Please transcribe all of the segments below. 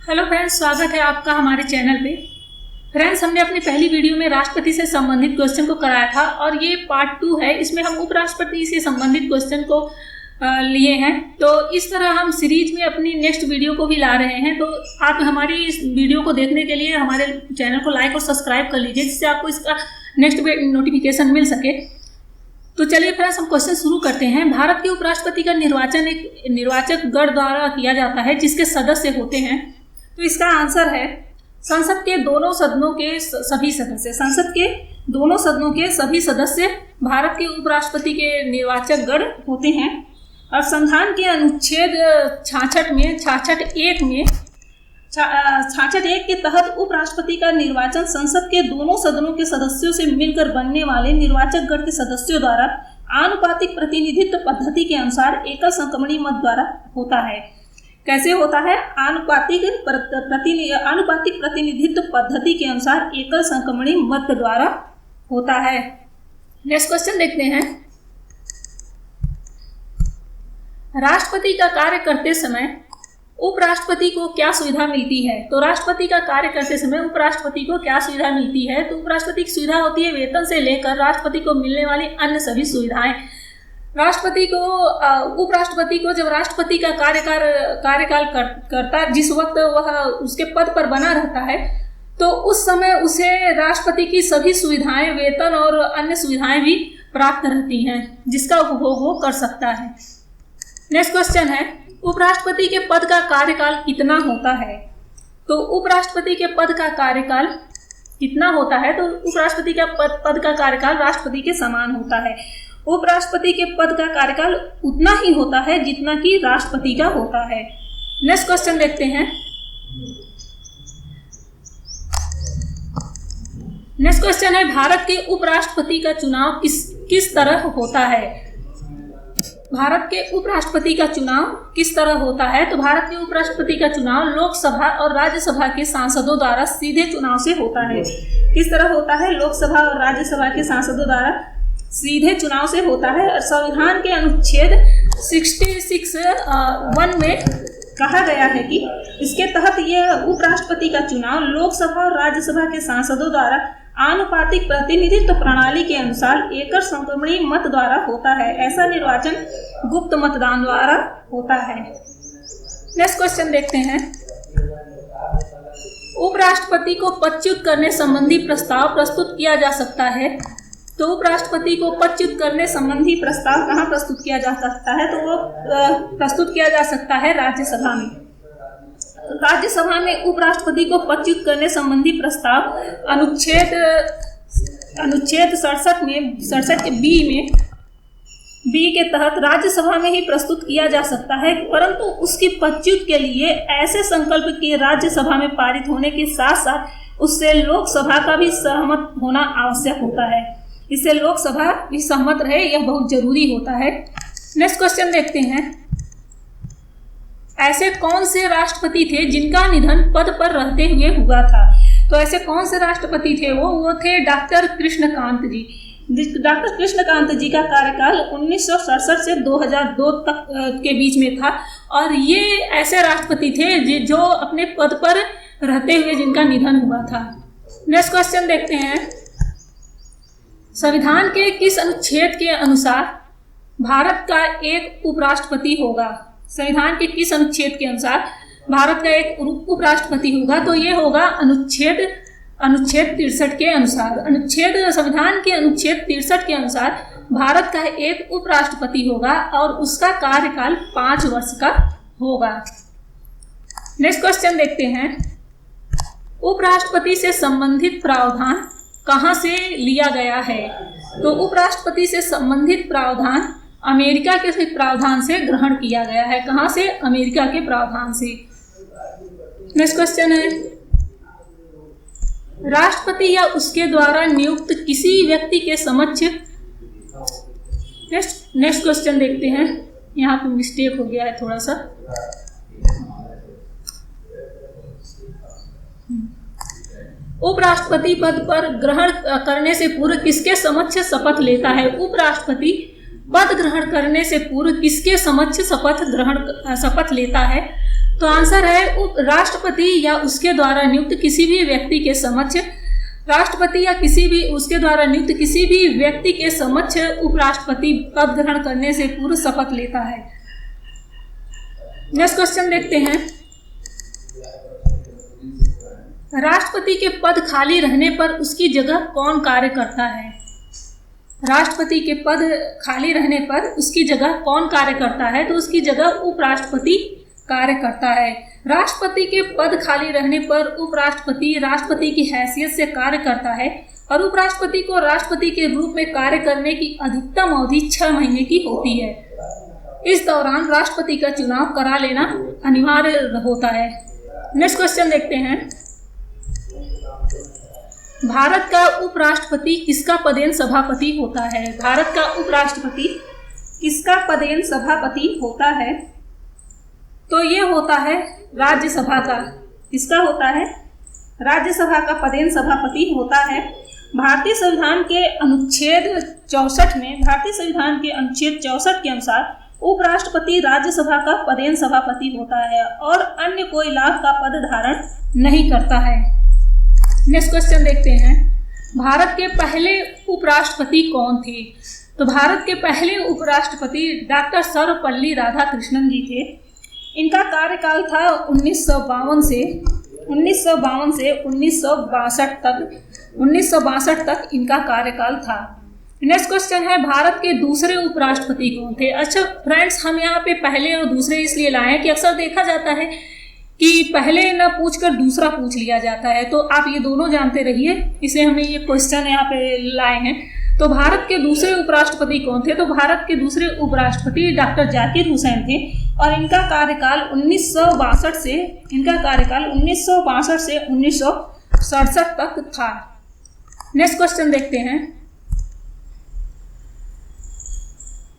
Hello friends, स्वागत है आपका हमारे चैनल पे। फ्रेंड्स, हमने अपनी पहली वीडियो में राष्ट्रपति से संबंधित क्वेश्चन को कराया था और ये पार्ट 2 है। इसमें हम उपराष्ट्रपति से संबंधित क्वेश्चन को लिए हैं। तो इस तरह हम सीरीज में अपनी नेक्स्ट वीडियो को भी ला रहे हैं। तो आप हमारी इस वीडियो को देखने के लिए हमारे चैनल को लाइक और सब्सक्राइब कर लीजिए, जिससे आपको इसका नेक्स्ट नोटिफिकेशन मिल सके। तो चलिए फ्रेंड्स, हम क्वेश्चन शुरू करते हैं। भारत के उपराष्ट्रपति का निर्वाचन एक निर्वाचक गण द्वारा किया जाता है, जिसके सदस्य होते हैं। तो इसका आंसर है संसद के दोनों सदनों के सभी सदस्य। संसद के दोनों सदनों के सभी सदस्य भारत के उपराष्ट्रपति के निर्वाचक गण होते हैं। और संविधान के अनुच्छेद 66(1) के तहत उपराष्ट्रपति का निर्वाचन संसद के दोनों सदनों के सदस्यों से मिलकर बनने वाले निर्वाचक गण के सदस्यों द्वारा आनुपातिक प्रतिनिधित्व पद्धति के अनुसार एकल संक्रमणीय मत द्वारा होता है। कैसे होता है? आनुपातिक प्रतिनिधित्व पद्धति के अनुसार एकल संक्रमणीय मत द्वारा होता है। नेक्स्ट क्वेश्चन देखते हैं। राष्ट्रपति का कार्य करते समय उपराष्ट्रपति को क्या सुविधा मिलती है? तो राष्ट्रपति का कार्य करते समय उपराष्ट्रपति को क्या सुविधा मिलती है? तो उपराष्ट्रपति की सुविधा होती है वेतन से लेकर राष्ट्रपति को मिलने वाली अन्य सभी सुविधाएं। उपराष्ट्रपति को जब राष्ट्रपति का कार्यकाल करता है, जिस वक्त वह उसके पद पर बना रहता है, तो उस समय उसे राष्ट्रपति की सभी सुविधाएं, वेतन और अन्य सुविधाएं भी प्राप्त रहती हैं, जिसका उपभोग वो कर सकता है। नेक्स्ट क्वेश्चन है, उपराष्ट्रपति के पद का कार्यकाल कितना होता है? तो उपराष्ट्रपति के पद का कार्यकाल कितना होता है? तो उपराष्ट्रपति का पद का कार्यकाल राष्ट्रपति के समान होता है। उपराष्ट्रपति के पद का कार्यकाल उतना ही होता है जितना कि राष्ट्रपति का होता है। नेक्स्ट क्वेश्चन देखते हैं। नेक्स्ट क्वेश्चन है, भारत के उपराष्ट्रपति का चुनाव किस तरह होता है? भारत के उपराष्ट्रपति का चुनाव किस तरह होता है? तो भारत के उपराष्ट्रपति का चुनाव लोकसभा और राज्यसभा के सांसदों द्वारा सीधे चुनाव से होता है। किस तरह होता है? लोकसभा और राज्यसभा के सांसदों द्वारा सीधे चुनाव से होता है। और संविधान के अनुच्छेद 66(1) में कहा गया है कि इसके तहत यह उपराष्ट्रपति का चुनाव लोकसभा और राज्यसभा के सांसदों द्वारा आनुपातिक प्रतिनिधित्व प्रणाली के अनुसार एकल संक्रमणीय मत द्वारा होता है। ऐसा निर्वाचन गुप्त मतदान द्वारा होता है। नेक्स्ट क्वेश्चन देखते हैं। उपराष्ट्रपति को पदच्युत करने संबंधी प्रस्ताव प्रस्तुत किया जा सकता है। तो उपराष्ट्रपति को पदच्युत करने संबंधी प्रस्ताव कहाँ प्रस्तुत किया जा सकता है? तो वो प्रस्तुत किया जा सकता है राज्यसभा में। राज्यसभा में उपराष्ट्रपति को पदच्युत करने संबंधी प्रस्ताव अनुच्छेद 67 के बी के तहत राज्यसभा में ही प्रस्तुत किया जा सकता है, परंतु उसकी पदच्युत के लिए ऐसे संकल्प के राज्यसभा में पारित होने के साथ साथ उससे लोकसभा का भी सहमत होना आवश्यक होता है। इससे लोकसभा भी सहमत रहे, यह बहुत जरूरी होता है। नेक्स्ट क्वेश्चन देखते हैं। ऐसे कौन से राष्ट्रपति थे जिनका निधन पद पर रहते हुए हुआ था? तो ऐसे कौन से राष्ट्रपति थे? वो थे डॉक्टर कृष्णकांत जी। डॉक्टर कृष्णकांत जी का कार्यकाल 1967 से 2002 तक के बीच में था। और ये ऐसे राष्ट्रपति थे जो अपने पद पर रहते हुए जिनका निधन हुआ था। नेक्स्ट क्वेश्चन देखते हैं। संविधान के किस अनुच्छेद के अनुसार भारत का एक उपराष्ट्रपति होगा? संविधान के किस अनुच्छेद के अनुसार भारत का एक उपराष्ट्रपति होगा? तो ये होगा अनुच्छेद 63 के अनुसार। संविधान के अनुच्छेद 63 के अनुसार भारत का एक उपराष्ट्रपति होगा और उसका कार्यकाल 5 वर्ष का होगा। नेक्स्ट क्वेश्चन देखते हैं। उपराष्ट्रपति से संबंधित प्रावधान कहाँ से लिया गया है? तो उपराष्ट्रपति से संबंधित प्रावधान अमेरिका के प्रावधान से ग्रहण किया गया है। कहाँ से? अमेरिका के प्रावधान से। नेक्स्ट क्वेश्चन है, राष्ट्रपति या उसके द्वारा नियुक्त किसी व्यक्ति के समक्ष। नेक्स्ट क्वेश्चन देखते हैं। यहाँ पे मिस्टेक हो गया है थोड़ा सा। उपराष्ट्रपति पद पर ग्रहण करने से पूर्व किसके समक्ष शपथ लेता है? उपराष्ट्रपति पद ग्रहण करने से पूर्व किसके समक्ष शपथ लेता है? तो आंसर है राष्ट्रपति या उसके द्वारा नियुक्त किसी भी व्यक्ति के समक्ष, राष्ट्रपति या उसके द्वारा नियुक्त किसी भी व्यक्ति के समक्ष उपराष्ट्रपति पद ग्रहण करने से पूर्व शपथ लेता है। नेक्स्ट क्वेश्चन देखते हैं। राष्ट्रपति के पद खाली रहने पर उसकी जगह कौन कार्य करता है? राष्ट्रपति के पद खाली रहने पर उसकी जगह कौन कार्य करता है? तो उसकी जगह उपराष्ट्रपति कार्य करता है। राष्ट्रपति के पद खाली रहने पर उपराष्ट्रपति राष्ट्रपति की हैसियत से कार्य करता है और उपराष्ट्रपति को राष्ट्रपति के रूप में कार्य करने की अधिकतम अवधि 6 महीने की होती है। इस दौरान राष्ट्रपति का चुनाव करा लेना अनिवार्य होता है। नेक्स्ट क्वेश्चन देखते हैं। भारत का उपराष्ट्रपति किसका पदेन सभापति होता है? भारत का उपराष्ट्रपति किसका पदेन सभापति होता है? तो ये होता है राज्यसभा का। किसका होता है? राज्यसभा का पदेन सभापति होता है। भारतीय संविधान के अनुच्छेद 64 में, भारतीय संविधान के अनुच्छेद 64 के अनुसार उपराष्ट्रपति राज्यसभा का पदेन सभापति होता है और अन्य कोई लाभ का पद धारण नहीं करता है। नेक्स्ट क्वेश्चन देखते हैं। भारत के पहले उपराष्ट्रपति कौन थे? तो भारत के पहले उपराष्ट्रपति डॉक्टर सर्वपल्ली राधाकृष्णन जी थे। इनका कार्यकाल था 1952 से 1962 तक इनका कार्यकाल था। नेक्स्ट क्वेश्चन है, भारत के दूसरे उपराष्ट्रपति कौन थे? अच्छा फ्रेंड्स, हम यहाँ पे पहले और दूसरे इसलिए लाए हैं कि अक्सर देखा जाता है कि पहले न पूछकर दूसरा पूछ लिया जाता है, तो आप ये दोनों जानते रहिए, इसलिए हमने ये क्वेश्चन यहाँ पे लाए हैं। तो भारत के दूसरे उपराष्ट्रपति कौन थे? तो भारत के दूसरे उपराष्ट्रपति डॉक्टर जाकिर हुसैन थे और इनका कार्यकाल 1962 से 1967 तक था। नेक्स्ट क्वेश्चन देखते हैं।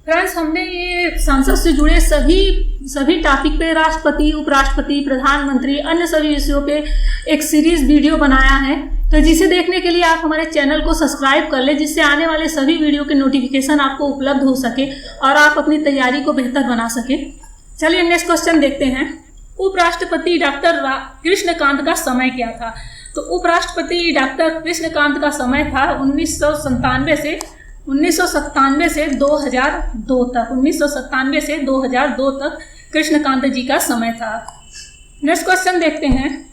फ्रेंड्स, हमने ये संसद से जुड़े सभी टॉपिक पे राष्ट्रपति, उपराष्ट्रपति, प्रधानमंत्री, अन्य सभी विषयों पे एक सीरीज वीडियो बनाया है, तो जिसे देखने के लिए आप हमारे चैनल को सब्सक्राइब कर ले, जिससे आने वाले सभी वीडियो के नोटिफिकेशन आपको उपलब्ध हो सके और आप अपनी तैयारी को बेहतर बना सके। चलिए नेक्स्ट क्वेश्चन देखते हैं। उपराष्ट्रपति डॉक्टर कृष्णकांत का समय क्या था? तो उपराष्ट्रपति डॉक्टर कृष्णकांत का समय था 1997 से 2002 तक कृष्णकांत जी का समय था। नेक्स्ट क्वेश्चन देखते हैं।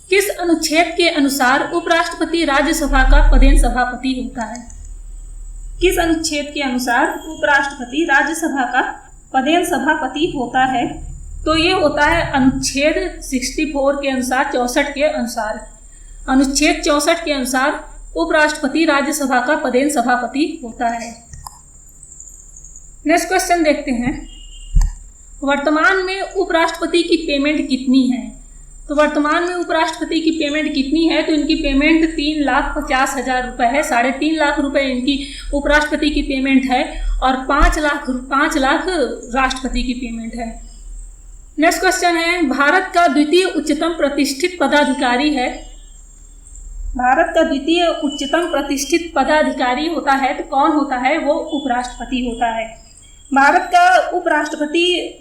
किस अनुच्छेद के अनुसार उपराष्ट्रपति राज्यसभा का पदेन सभापति होता है? किस अनुच्छेद के अनुसार उपराष्ट्रपति राज्यसभा का पदेन सभापति होता है? तो ये होता है अनुच्छेद 64 के अनुसार, 64 के अनुसार, अनुच्छेद 64 के अनुसार उपराष्ट्रपति राज्यसभा का पदेन सभापति होता है। नेक्स्ट क्वेश्चन देखते हैं। वर्तमान में उपराष्ट्रपति की पेमेंट कितनी है? तो वर्तमान में उपराष्ट्रपति की पेमेंट कितनी है? तो इनकी पेमेंट 3,50,000 रुपये है। 3.5 लाख रुपए इनकी उपराष्ट्रपति की पेमेंट है और 5 लाख राष्ट्रपति की पेमेंट है। नेक्स्ट क्वेश्चन है। भारत का द्वितीय उच्चतम प्रतिष्ठित पदाधिकारी है। भारत का द्वितीय उच्चतम प्रतिष्ठित पदाधिकारी होता है तो कौन होता है? वो उपराष्ट्रपति होता है। भारत का उपराष्ट्रपति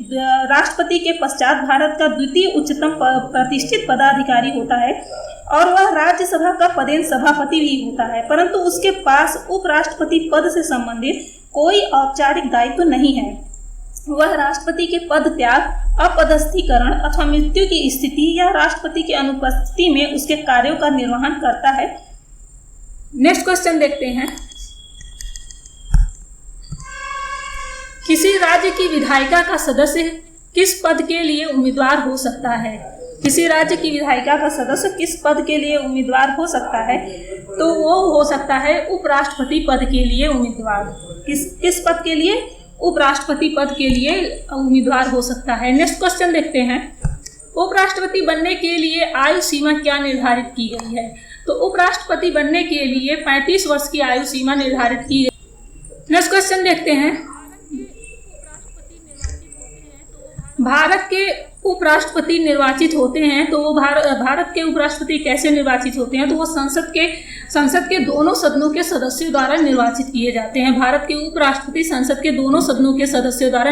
राष्ट्रपति के पश्चात भारत का द्वितीय उच्चतम प्रतिष्ठित पदाधिकारी होता है और वह राज्यसभा का पदेन सभापति भी होता है, परंतु उसके पास उपराष्ट्रपति पद से संबंधित कोई औपचारिक दायित्व नहीं है। वह राष्ट्रपति के पद त्याग, अपदस्थीकरण अथवा मृत्यु की स्थिति या राष्ट्रपति की अनुपस्थिति में उसके कार्यों का निर्वहन करता है। नेक्स्ट क्वेश्चन देखते हैं। किसी राज्य की विधायिका का सदस्य किस पद के लिए उम्मीदवार हो सकता है? किसी राज्य की विधायिका का सदस्य किस पद के लिए उम्मीदवार हो सकता है? तो वो हो सकता है उपराष्ट्रपति पद के लिए उम्मीदवार। किस पद के लिए? उपराष्ट्रपति पद के लिए उम्मीदवार हो सकता है। नेक्स्ट क्वेश्चन देखते हैं। उपराष्ट्रपति बनने के लिए आयु सीमा क्या निर्धारित की गई है? तो उपराष्ट्रपति बनने के लिए 35 वर्ष की आयु सीमा निर्धारित की गई। नेक्स्ट क्वेश्चन देखते हैं। भारत के उपराष्ट्रपति निर्वाचित होते हैं तो वो भारत के उपराष्ट्रपति कैसे निर्वाचित होते हैं? तो वो संसद के दोनों सदनों के सदस्यों द्वारा निर्वाचित किए जाते हैं। भारत के उपराष्ट्रपति संसद के दोनों सदनों के सदस्यों द्वारा